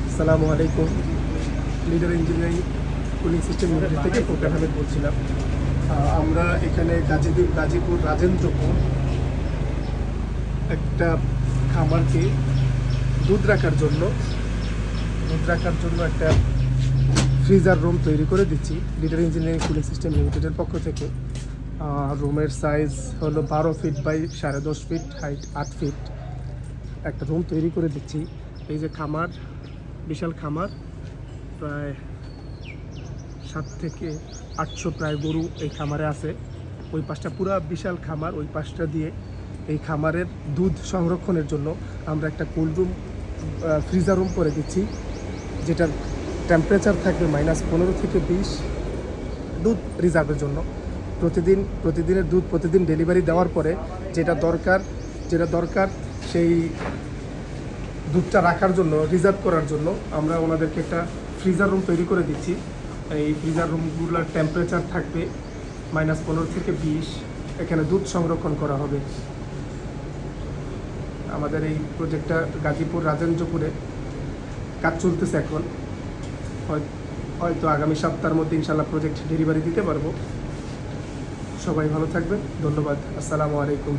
আসসালামু আলাইকুম, leader engineering cooling system limited থেকে ফোরকান আহমেদ বলছিলাম। আমরা এখানে গাজীপুর রাজেন্দ্রপুর একটা খামারকে দুধ রাখার জন্য একটা ফ্রিজার রুম তৈরি করে দিচ্ছি লিডার ইঞ্জিনিয়ারিং কুলিং সিস্টেম লিমিটেডের পক্ষ থেকে। রুমের সাইজ হলো 12 feet by 10.5 feet, height 8 feet একটা রুম তৈরি করে দিচ্ছি। এই যে খামার, বিশাল খামার, প্রায় 7 থেকে 800 প্রায় গরু এই খামারে আছে। ওই পাশটা পুরা বিশাল খামার, ওই পাশটা দিয়ে এই খামারের দুধ সংরক্ষণের জন্য আমরা একটা কোল্ড রুম, ফ্রিজার রুম করে দিচ্ছি, যেটার টেম্পারেচার থাকবে -15 থেকে 20 দুধ রিজার্ভের জন্য। প্রতিদিনের দুধ প্রতিদিন ডেলিভারি দেওয়ার পরে যেটা দরকার সেই দুধটা রাখার জন্য, রিজার্ভ করার জন্য আমরা ওনাদেরকে একটা ফ্রিজার রুম তৈরি করে দিচ্ছি। এই ফ্রিজার রুমগুলোর টেম্পারেচার থাকবে -15 থেকে 20, এখানে দুধ সংরক্ষণ করা হবে। আমাদের এই প্রজেক্টটা গাজীপুর রাজেন্দ্রপুরে কাজ চলতেছে এখন। হয়তো আগামী সপ্তাহের মধ্যে ইনশাল্লাহ প্রজেক্ট ডেলিভারি দিতে পারবো। সবাই ভালো থাকবেন, ধন্যবাদ, আসসালামু আলাইকুম।